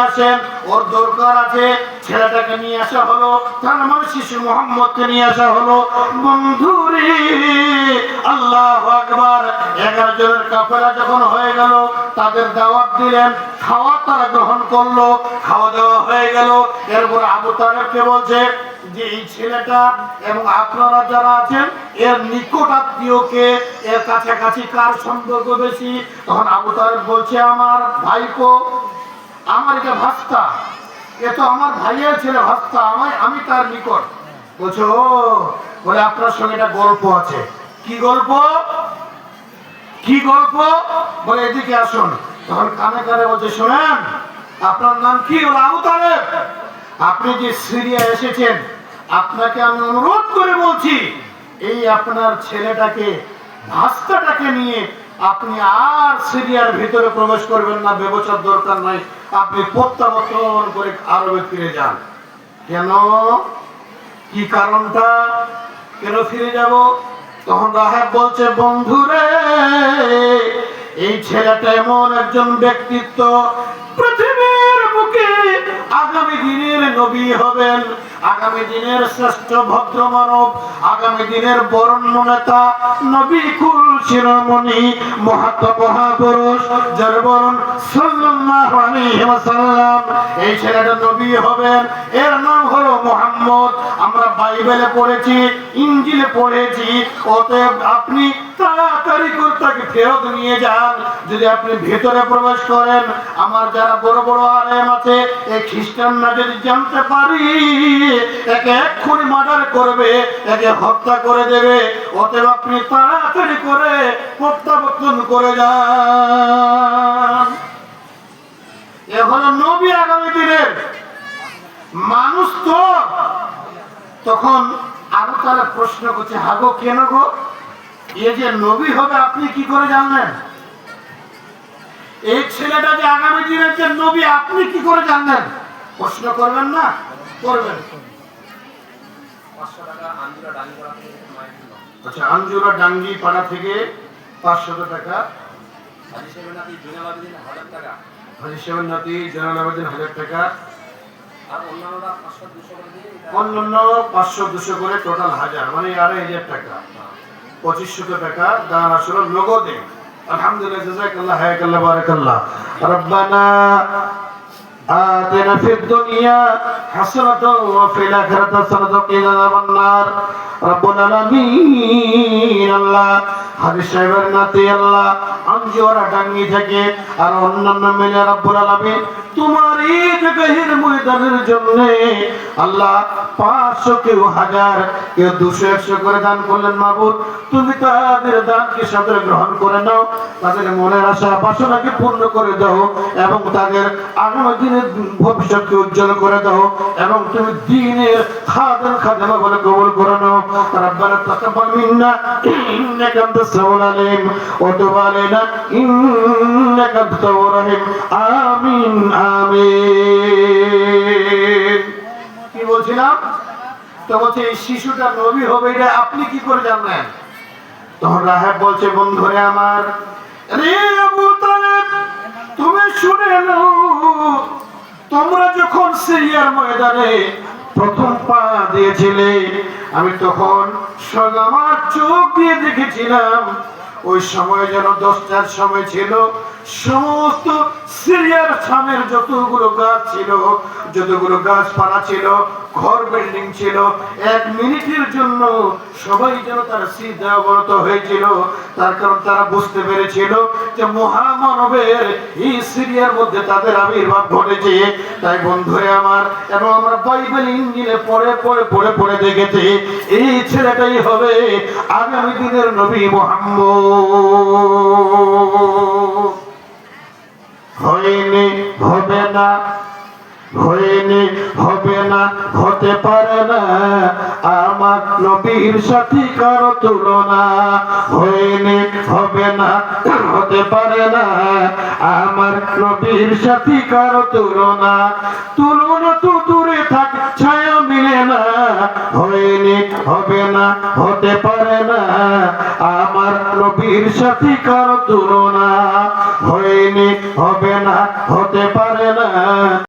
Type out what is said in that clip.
আসেন, ওর দরকার আছে, ছেলেটাকে নিয়ে আসা হলো, তার মানে শিশু মোহাম্মদকে নিয়ে আসা হলো। বন্ধুরে আল্লাহু আকবার। 11 জনের কাফেলা যখন হয়ে গেল, তাদের দাওয়াত দিলেন, খাওয়া তারা গ্রহণ করলো, খাওয়া দাওয়া হয়ে গেল। এরপর আবু তালেবকে বলছে যে এই ছেলেটা এবং আপনারা যারা আছেন এর নিকট আত্মীয়কে, এর কাছাকাছি কার সম্পর্ক বেশি? তখন আবু তালেব বলছে আমার ভাইপো, আমার এটা ভাস্তা, এ তো আমার ভাইয়ের ছেলে ভাস্তা, আমি তার নিকট। বলছো বলে আপনার সঙ্গে একটা গল্প আছে। কি গল্প? কি গল্প? বলে এদিকে আসুন। তখন কানে কানে বলছে শোনেন, আপনার নাম কি? বলে আবু তালেব। আপনি যে সিরিয়া এসেছেন, আপনাকে আমি অনুরোধ করে বলছি এই আপনার ছেলেটাকে, ভাস্তাটাকে নিয়ে আপনি আর সিরিয়ার ভিতরে প্রবেশ করবেন না, ব্যবসার দরকার নাই, আপনি প্রত্যাবর্তন করে আরবে ফিরে যান। কেন? কি কারণটা? কেন ফিরে যাব? তখন রাহেব বলছে বন্ধুরে এই ছেলেটা এমন একজন ব্যক্তিত্ব, পৃথিবীর বুকে আগামী দিনের নবী হবেন, আগামী দিনের শ্রেষ্ঠ ভদ্র মানব, আগামী দিনের বরেণ্য নেতা, নবী কুল শিরোমণি মহাপুরুষ যার বরণ সাল্লাল্লাহু আলাইহি ওয়াসাল্লাম। এই ছেলেটা নবী হবেন, এর নাম হলো মুহাম্মদ। আমরা বাইবেলে পড়েছি, ইনজিলে পড়েছি। অতএব আপনি তাড়াতাড়ি করে তাকে ফেরত নিয়ে যান। যদি আপনি ভেতরে প্রবেশ করেন, আমার যারা বড় বড় আলেম আছে, এই খ্রিস্টানরা যদি জানতে পারি একে এক্ষুনি মার্ডার করবে, একে হত্যা করে দেবে। অতএব আপনি তাড়াতাড়ি করে প্রত্যাবর্তন করে যান। এ হলো নবী আগামী দিনের মানুষ। তো তখন আরো তারা প্রশ্ন করছে হাগো কেন গো, এ যে নবী হবে আপনি কি করে জানলেন? এই ছেলেটা যে আগামী দিনের যে নবী আপনি কি করে জানলেন? প্রশ্ন করবেন না? করবেন। আচ্ছা, আঞ্জুরা ডাঙ্গি পাড়া থেকে 500 টাকা, হাজি সাহেবের নাতি জয়নাল আবেদিন 1000 টাকা, আর অন্যান্য 500-200 করে টোটাল 1000, মানে 2500 টাকা, 2500 টাকা দান আসলে নগদে। আলহামদুলিল্লাহ, জাযাকাল্লাহ, হায়াকাল্লাহ, বারাকাল্লাহ। রব্বানা আতিনা ফিদ দুনিয়া হাসানাতাও ওয়া ফিল আখিরাতি হাসানাতাও ওয়া কিনা আযাবান নার। রব্বুল আলামিন আল্লাহ হাজি সাহেবের নাতি আল্লাহ আঞ্জুরা ডাঙ্গি থেকে আর অন্যান্য মিলে রব্বুল আলামিন তোমার এই জায়গার ময়দানের জন্য আল্লাহ 500 কেউ 1000 কেউ 200-100 করে দান করলেন। মাবুদ তুমি তাদের দানকে সাদরে গ্রহণ করে নাও, তাদের মনের আশা বাসনাকে পূর্ণ করে দাও এবং তাদের আগামী দিনের ভবিষ্যৎকে উজ্জ্বল করে দাও এবং তুমি দ্বীনের খাদেমা বলে কবুল করে নাও। রব্বানা তাকাব্বাল মিন্না ইন্নাকা আনতাস সামিউল আলিম ওয়া তুব আলাইনা ইন্নাকা আনতাত তাওয়াবুর রহিম। আমিন আমিন। কি বলছিলাম? তো বলছে এই শিশুটা নবী হবে, এটা আপনি কি করে জানলেন? তখন রাহেব বলছে বন্ধুরে আমার, রে আবু তালেব তুমি শুনে নাও, তোমরা যখন সিরিয়ার ময়দানে প্রথম পা দিয়েছিলে আমি তখন আমার চোখ দিয়ে দেখেছিলাম ওই সময় যেন 10টার সময় ছিল। সমস্ত সিরিয়ার সামনের যতগুলো গাছ ছিল, যতগুলো গাছপালা ছিল, ঘর বিল্ডিং ছিল, 1 মিনিটের জন্য সবাই যেন তার সিদ্ধা অবনত হয়েছিল। তার কারণ তারা বুঝতে পেরেছিল যে মহামানবের এই সিরিয়ার মধ্যে তাদের আবির্ভাব ঘটেছে। তাই বন্ধুরে আমার, এবং আমরা বাইবেল ইঞ্জিলে পড়ে দেখেছি এই ছেলেটাই হবে আগামী দিনের নবী মুহাম্মদ। হয়নি, হবে না, হয়নি, হবে না, হতে পারে না আমার নবীর সাথে কারো তুলনা। হয়নি, হবে না, হতে পারে না আমার নবীর সাথে কারো তুলনা। তুলনা তো দূরে থাক, ছায়া মিলে না। হয়নি, হবে না, হতে পারে না আমার নবীর সাথে কারো তুলনা। হয়নি, হবে না, হতে পারে না।